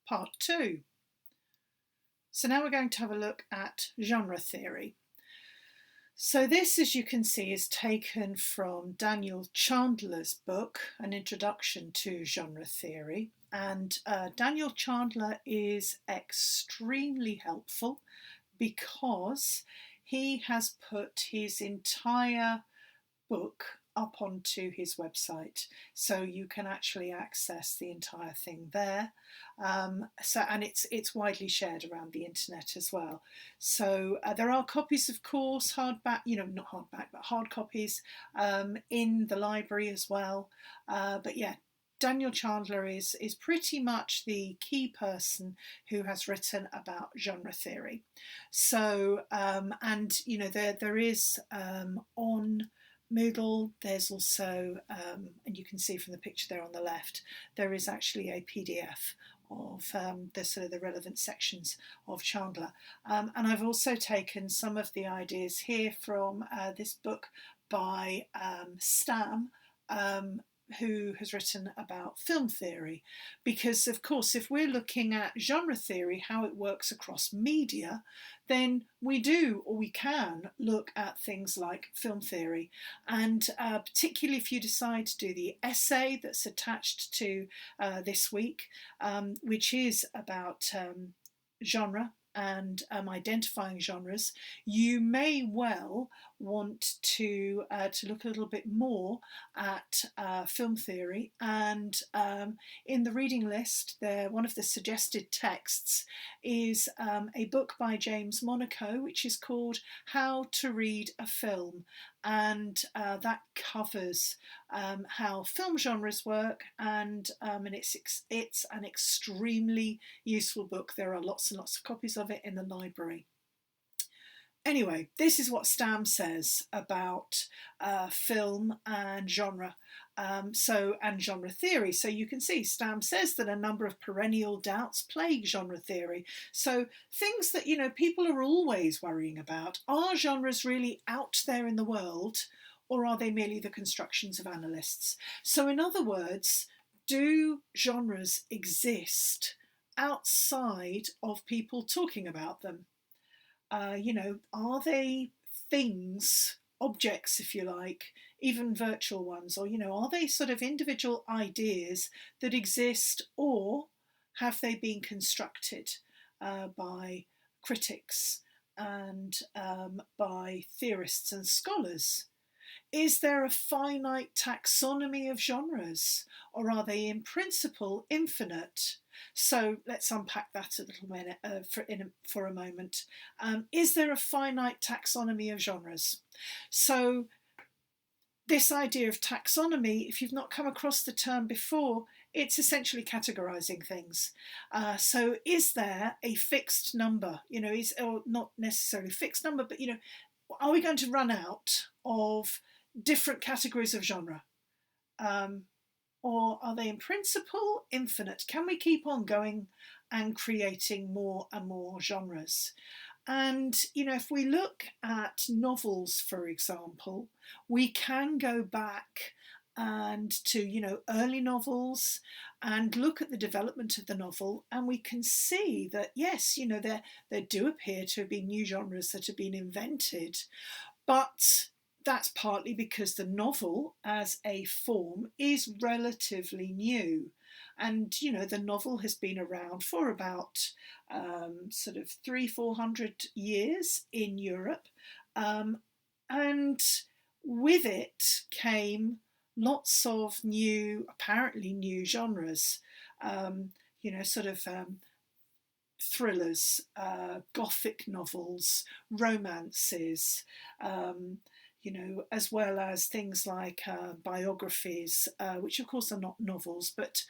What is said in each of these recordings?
part 2. So now we're going to have a look at genre theory. So this, as you can see, is taken from Daniel Chandler's book, An Introduction to Genre Theory. And Daniel Chandler is extremely helpful because he has put his entire book up onto his website, so you can actually access the entire thing there. And it's widely shared around the internet as well. So there are copies, of course, hardback, not hardback, but hard copies in the library as well. But yeah, Daniel Chandler is pretty much the key person who has written about genre theory. So there is on Moodle, there's also, and you can see from the picture there on the left, there is actually a PDF of the relevant sections of Chandler. And I've also taken some of the ideas here from this book by Stam, who has written about film theory, because of course if we're looking at genre theory, how it works across media, then we can look at things like film theory. And particularly if you decide to do the essay that's attached to this week, which is about genre and identifying genres, you may well want to look a little bit more at film theory. And in the reading list, one of the suggested texts is a book by James Monaco, which is called How to Read a Film. And that covers how film genres work, and it's an extremely useful book. There are lots and lots of copies of it in the library. Anyway, this is what Stam says about film and genre. And genre theory. So you can see Stam says that a number of perennial doubts plague genre theory. So things that, people are always worrying about. Are genres really out there in the world, or are they merely the constructions of analysts? So in other words, do genres exist outside of people talking about them? Are they things, objects, if you like, even virtual ones, or are they sort of individual ideas that exist, or have they been constructed by critics and by theorists and scholars? Is there a finite taxonomy of genres, or are they in principle infinite? So let's unpack that a little minute for a moment. Is there a finite taxonomy of genres? So this idea of taxonomy, if you've not come across the term before, it's essentially categorizing things. So is there a fixed number, or not necessarily fixed number, but, are we going to run out of different categories of genre? Or are they in principle infinite? Can we keep on going and creating more and more genres? And, if we look at novels, for example, we can go back and to, early novels and look at the development of the novel, and we can see that, yes, there do appear to have been new genres that have been invented, but that's partly because the novel as a form is relatively new. And, the novel has been around for about sort of 300-400 years in Europe. And with it came lots of apparently new genres, thrillers, gothic novels, romances, as well as things like biographies, which of course are not novels, but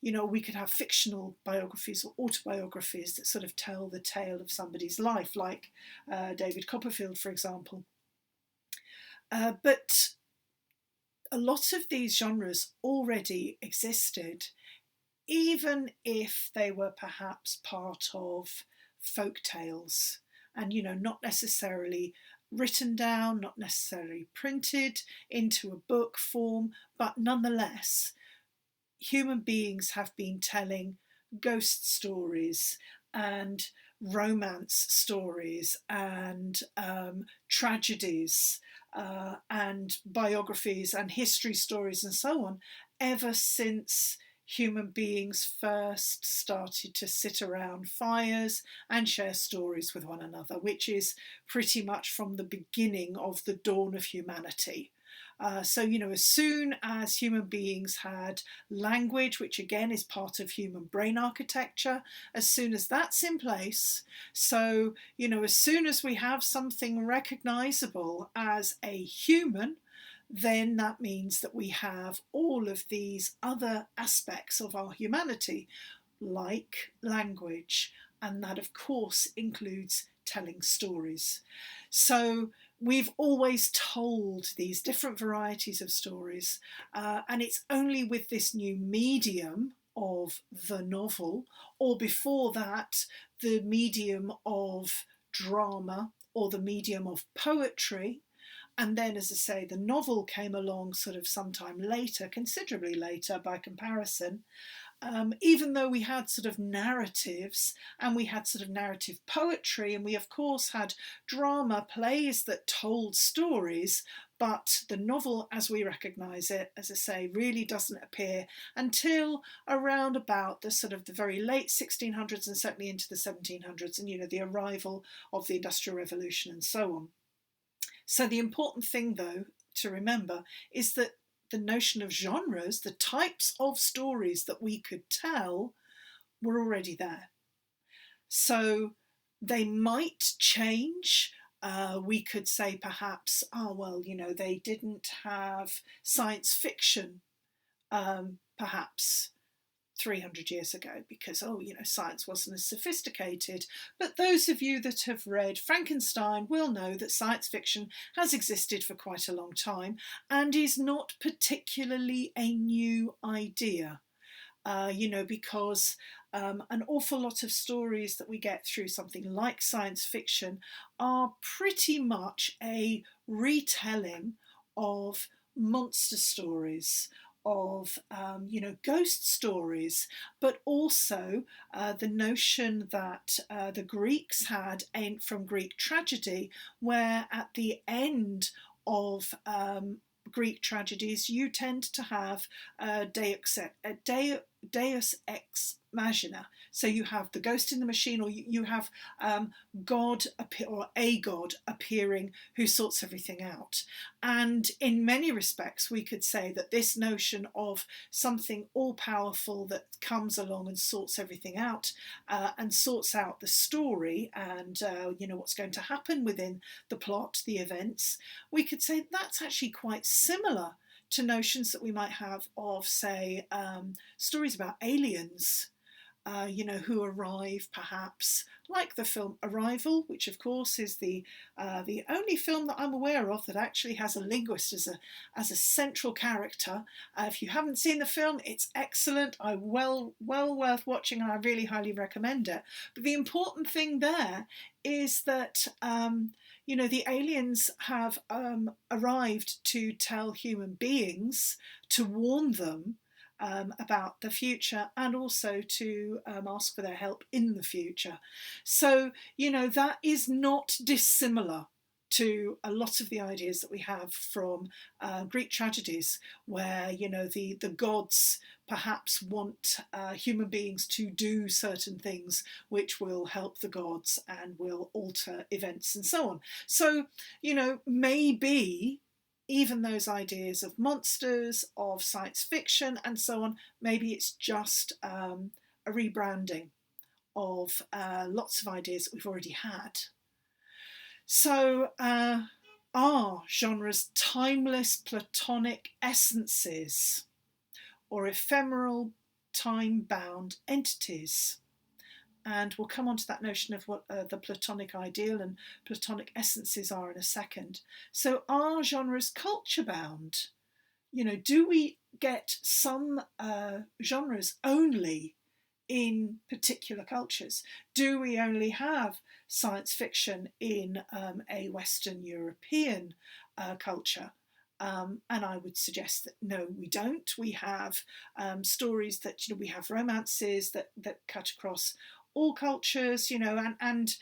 we could have fictional biographies or autobiographies that sort of tell the tale of somebody's life, like David Copperfield, for example. But a lot of these genres already existed, even if they were perhaps part of folk tales, and not necessarily written down, not necessarily printed into a book form, but nonetheless, human beings have been telling ghost stories and romance stories and tragedies and biographies and history stories and so on ever since human beings first started to sit around fires and share stories with one another, which is pretty much from the beginning of the dawn of humanity. So, as soon as human beings had language, which again is part of human brain architecture, as soon as that's in place, so, as soon as we have something recognizable as a human, then that means that we have all of these other aspects of our humanity, like language, and that, of course, includes telling stories. So, we've always told these different varieties of stories, and it's only with this new medium of the novel, or before that, the medium of drama or the medium of poetry. And then, as I say, the novel came along sort of sometime later, considerably later by comparison. Even though we had sort of narratives and we had sort of narrative poetry, and we of course had drama plays that told stories, but the novel as we recognise it, as I say, really doesn't appear until around about the sort of the very late 1600s and certainly into the 1700s, and the arrival of the Industrial Revolution and so on. So the important thing, though, to remember is that the notion of genres, the types of stories that we could tell, were already there. So they might change. We could say perhaps, they didn't have science fiction, perhaps 300 years ago because, science wasn't as sophisticated. But those of you that have read Frankenstein will know that science fiction has existed for quite a long time and is not particularly a new idea. Because an awful lot of stories that we get through something like science fiction are pretty much a retelling of monster stories, of ghost stories, but also the notion that the Greeks had from Greek tragedy, where at the end of Greek tragedies you tend to have Deus ex machina. So you have the ghost in the machine, or you have God or a God appearing who sorts everything out. And in many respects, we could say that this notion of something all-powerful that comes along and sorts everything out and sorts out the story and what's going to happen within the plot, the events, we could say that's actually quite similar to notions that we might have of, say, stories about aliens, who arrive perhaps, like the film Arrival, which of course is the only film that I'm aware of that actually has a linguist as a central character. If you haven't seen the film, it's excellent. Well worth watching, and I really highly recommend it. But the important thing there is that the aliens have arrived to tell human beings, to warn them about the future, and also to ask for their help in the future. So, that is not dissimilar to a lot of the ideas that we have from Greek tragedies, where, the gods perhaps want human beings to do certain things which will help the gods and will alter events and so on. So, maybe even those ideas of monsters, of science fiction and so on, maybe it's just a rebranding of lots of ideas that we've already had. So are genres timeless platonic essences or ephemeral time-bound entities? And we'll come on to that notion of what the Platonic ideal and Platonic essences are in a second. So are genres culture-bound? Do we get some genres only in particular cultures? Do we only have science fiction in a Western European culture? And I would suggest that no, we don't. We have stories that, we have romances that cut across all cultures, and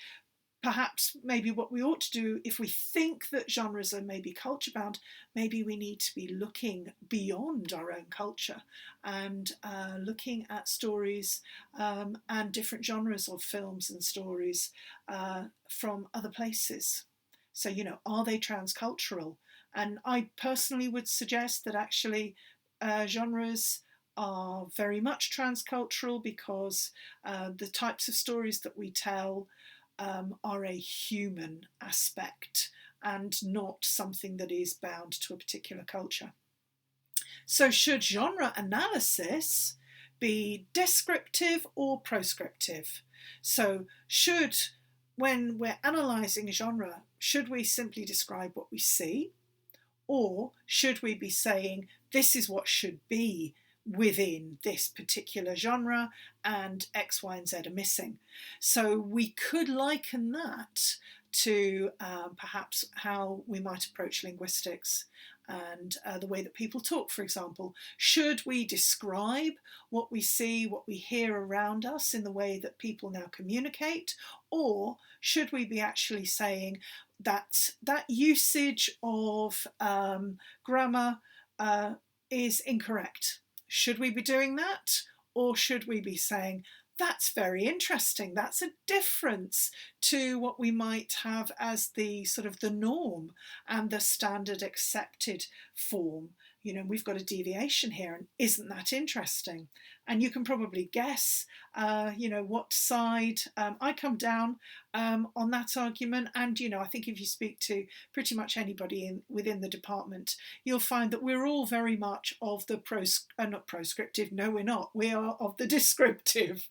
perhaps maybe what we ought to do, if we think that genres are maybe culture bound, maybe we need to be looking beyond our own culture and looking at stories and different genres of films and stories from other places. So, are they transcultural? And I personally would suggest that actually genres are very much transcultural, because the types of stories that we tell are a human aspect and not something that is bound to a particular culture. So, should genre analysis be descriptive or proscriptive? So, when we're analysing genre, should we simply describe what we see? Or should we be saying this is what should be within this particular genre and X, Y, and Z are missing? So we could liken that to perhaps how we might approach linguistics and the way that people talk, for example. Should we describe what we see, what we hear around us in the way that people now communicate? Or should we be actually saying that usage of grammar is incorrect? Should we be doing that? Or should we be saying, that's very interesting, that's a difference to what we might have as the sort of the norm and the standard accepted form? We've got a deviation here, and isn't that interesting? And you can probably guess, what side I come down on that argument. And, I think if you speak to pretty much anybody within the department, you'll find that we're all very much of the not proscriptive, no, we're not. We are of the descriptive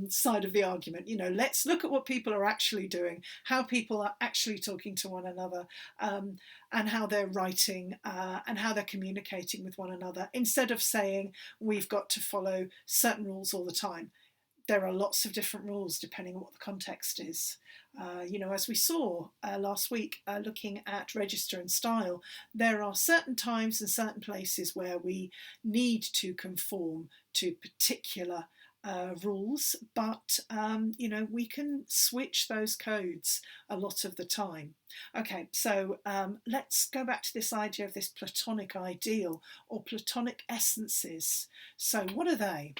side of the argument. Let's look at what people are actually doing, how people are actually talking to one another, and how they're writing and how they're communicating with one another, instead of saying we've got to follow certain rules all the time. There are lots of different rules depending on what the context is. As we saw last week, looking at register and style, there are certain times and certain places where we need to conform to particular rules, but we can switch those codes a lot of the time. Okay, so let's go back to this idea of this Platonic ideal or Platonic essences. So what are they?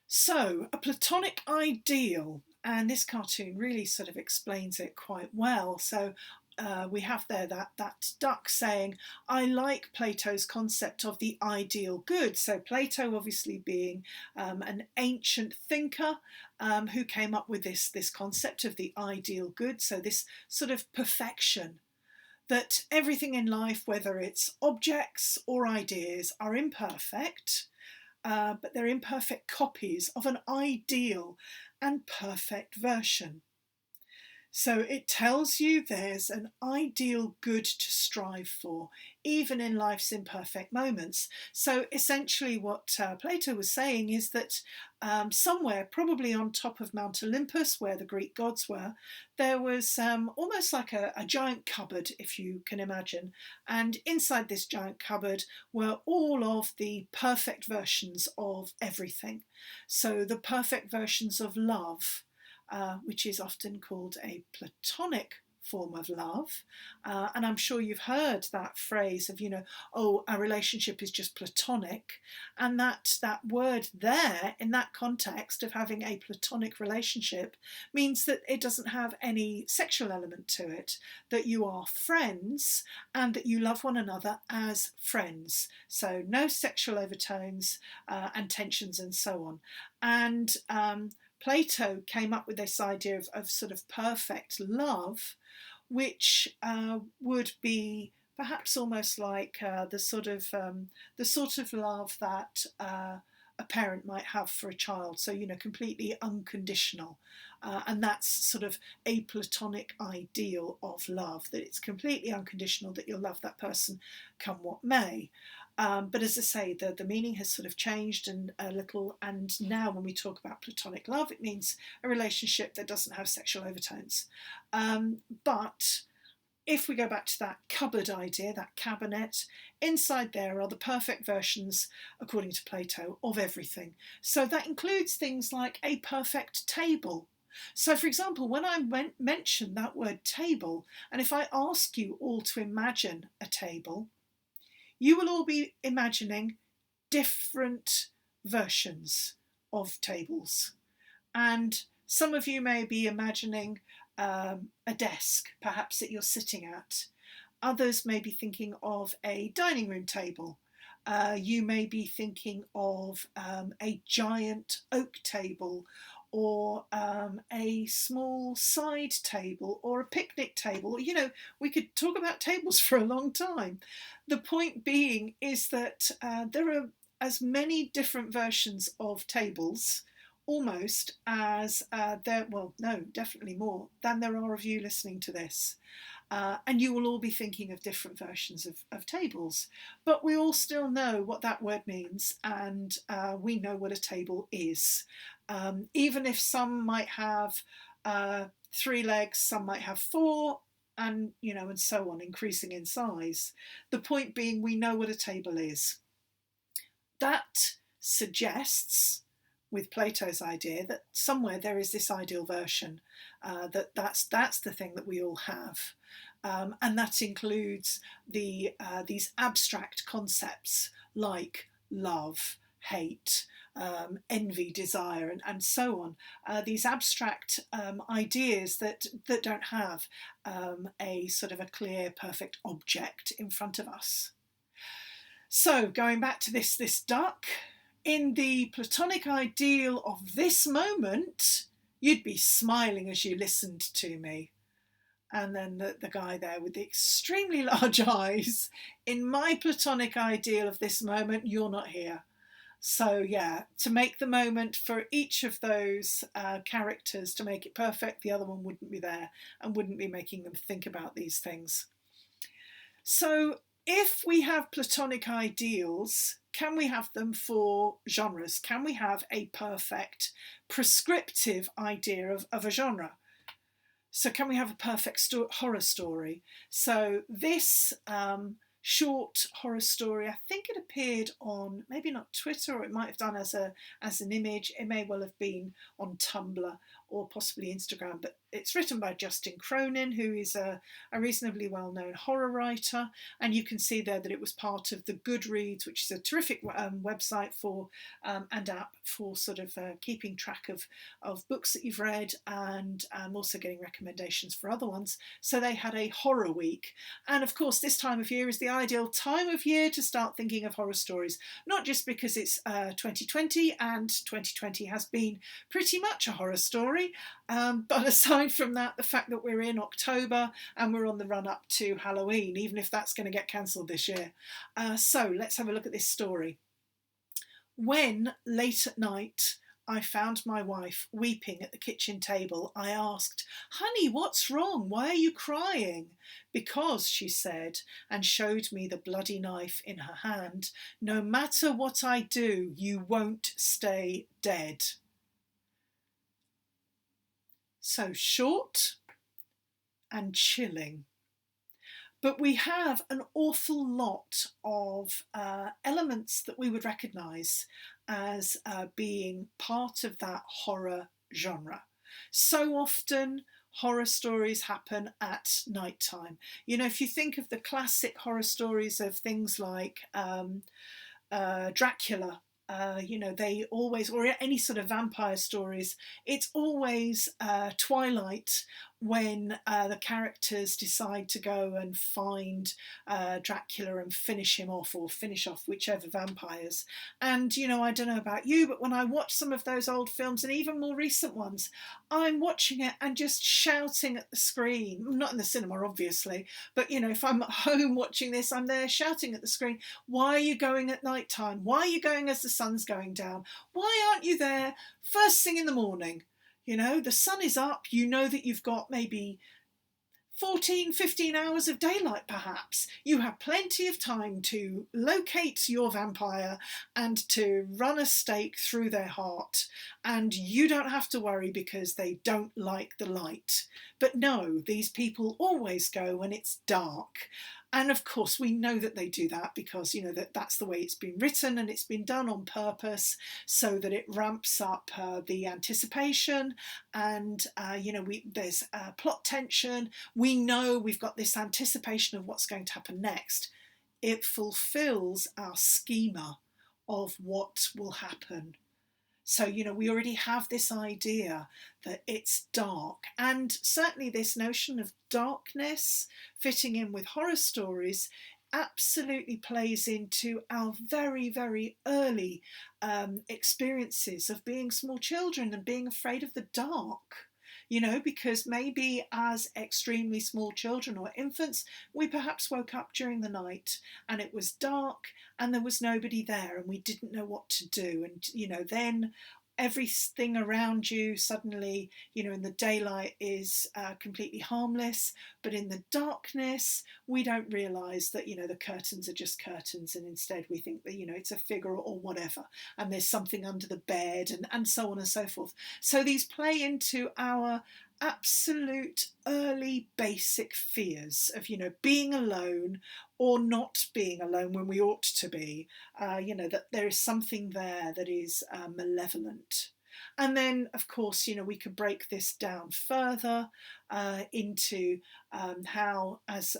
So a Platonic ideal, and this cartoon really sort of explains it quite well. So we have there that duck saying, I like Plato's concept of the ideal good. So Plato obviously being an ancient thinker who came up with this concept of the ideal good. So this sort of perfection, that everything in life, whether it's objects or ideas, are imperfect, but they're imperfect copies of an ideal and perfect version. So it tells you there's an ideal good to strive for, even in life's imperfect moments. So essentially what Plato was saying is that somewhere, probably on top of Mount Olympus, where the Greek gods were, there was almost like a giant cupboard, if you can imagine. And inside this giant cupboard were all of the perfect versions of everything. So the perfect versions of love, which is often called a Platonic form of love. And I'm sure you've heard that phrase of, oh, our relationship is just platonic. And that word there, in that context of having a platonic relationship, means that it doesn't have any sexual element to it, that you are friends and that you love one another as friends. So no sexual overtones and tensions and so on. And Plato came up with this idea of sort of perfect love, which would be perhaps almost like the sort of love that a parent might have for a child. So, completely unconditional. And that's sort of a Platonic ideal of love, that it's completely unconditional, that you'll love that person come what may. But as I say, the meaning has sort of changed and a little, and now when we talk about Platonic love, it means a relationship that doesn't have sexual overtones. But if we go back to that cupboard idea, that cabinet, inside there are the perfect versions, according to Plato, of everything. So that includes things like a perfect table. So, for example, when I mention that word table, and if I ask you all to imagine a table, you will all be imagining different versions of tables. And some of you may be imagining a desk, perhaps, that you're sitting at. Others may be thinking of a dining room table. You may be thinking of a giant oak table, or a small side table, or a picnic table. You know, we could talk about tables for a long time. The point being is that there are as many different versions of tables, almost, as definitely more than there are of you listening to this. And you will all be thinking of different versions of tables. But we all still know what that word means, and we know what a table is. Even if some might have 3 legs, some might have 4, and and so on, increasing in size. The point being, we know what a table is. That suggests, with Plato's idea, that somewhere there is this ideal version, that's the thing that we all have. And that includes these abstract concepts like love, hate, envy, desire, and so on. These abstract ideas that don't have a sort of a clear, perfect object in front of us. So going back to this duck, in the Platonic ideal of this moment, you'd be smiling as you listened to me. And then the guy there with the extremely large eyes, in my Platonic ideal of this moment, you're not here. So yeah, to make the moment for each of those characters, to make it perfect, the other one wouldn't be there and wouldn't be making them think about these things. So if we have Platonic ideals, can we have them for genres? Can we have a perfect prescriptive idea of a genre? So can we have a perfect horror story? So this short horror story, I think it appeared on maybe not Twitter, or it might have done as an image. It may well have been on Tumblr or possibly Instagram, but it's written by Justin Cronin, who is a reasonably well-known horror writer, and you can see there that it was part of the Goodreads, which is a terrific website for and app for sort of keeping track of books that you've read, and also getting recommendations for other ones. So they had a horror week, and of course this time of year is the ideal time of year to start thinking of horror stories, not just because it's 2020 and 2020 has been pretty much a horror story, but aside from that, the fact that we're in October and we're on the run up to Halloween, even if that's going to get cancelled this year. So let's have a look at this story. When, late at night, I found my wife weeping at the kitchen table, I asked, "Honey, what's wrong? Why are you crying?" "Because," she said, and showed me the bloody knife in her hand, "no matter what I do, you won't stay dead." So short and chilling. But we have an awful lot of elements that we would recognise as being part of that horror genre. So often horror stories happen at night time. You know, if you think of the classic horror stories of things like Dracula, they always, or any sort of vampire stories, it's always twilight when the characters decide to go and find Dracula and finish him off, or finish off whichever vampires. And, I don't know about you, but when I watch some of those old films, and even more recent ones, I'm watching it and just shouting at the screen. Not in the cinema, obviously, but, if I'm at home watching this, I'm there shouting at the screen. Why are you going at night time? Why are you going as the sun's going down? Why aren't you there first thing in the morning? The sun is up, that you've got maybe 14, 15 hours of daylight perhaps. You have plenty of time to locate your vampire and to run a stake through their heart, and you don't have to worry because they don't like the light. But no, these people always go when it's dark. And of course, we know that they do that because, you know, that's the way it's been written, and it's been done on purpose so that it ramps up the anticipation, and, you know, there's plot tension. We know we've got this anticipation of what's going to happen next. It fulfills our schema of what will happen. So, you know, we already have this idea that it's dark, and certainly this notion of darkness fitting in with horror stories absolutely plays into our very, very early experiences of being small children and being afraid of the dark. You know, because maybe as extremely small children or infants, we perhaps woke up during the night and it was dark and there was nobody there and we didn't know what to do. And, you know, then everything around you suddenly, you know, in the daylight is completely harmless, but in the darkness we don't realize that, you know, the curtains are just curtains, and instead we think that, you know, it's a figure or whatever, and there's something under the bed, and so on and so forth. So these play into our absolute early basic fears of, you know, being alone or not being alone when we ought to be, you know, that there is something there that is malevolent. And then, of course, you know, we could break this down further into how, as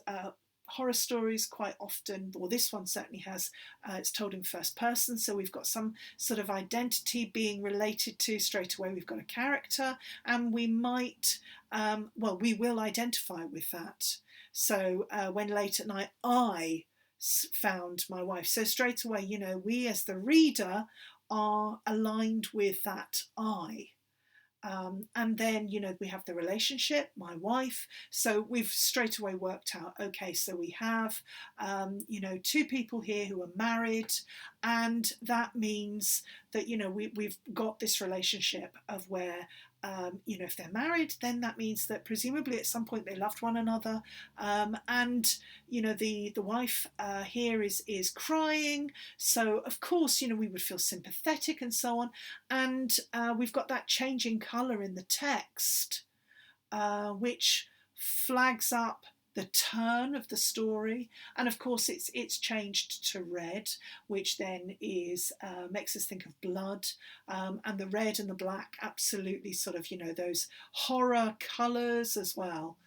horror stories quite often, or this one certainly has, it's told in first person, so we've got some sort of identity being related to straight away. We've got a character, and we might, well, we will identify with that. So when late at night I found my wife, so straight away, you know, we as the reader are aligned with that I. And then, you know, we have the relationship, my wife. So we've straight away worked out, okay, so we have, you know, two people here who are married. And that means that, you know, we've got this relationship of where, you know, if they're married, then that means that presumably at some point they loved one another. And, you know, the wife here is crying. So, of course, you know, we would feel sympathetic and so on. And we've got that changing colour in the text, which flags up the turn of the story. And of course it's changed to red, which then is makes us think of blood, and the red and the black absolutely sort of, you know, those horror colours as well,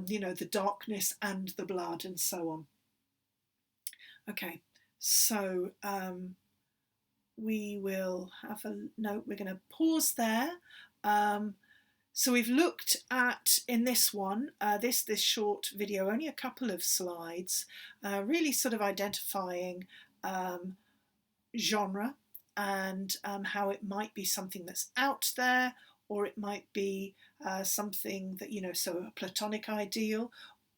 you know, the darkness and the blood and so on. Okay, so we will have a note, we're going to pause there. So we've looked at, in this one, this short video, only a couple of slides, really sort of identifying genre and how it might be something that's out there, or it might be something that, you know, so a platonic ideal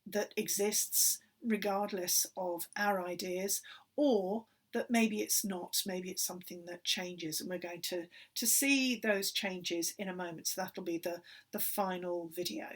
that exists regardless of our ideas, or that maybe it's not, maybe it's something that changes, and we're going to see those changes in a moment. So that'll be the final video.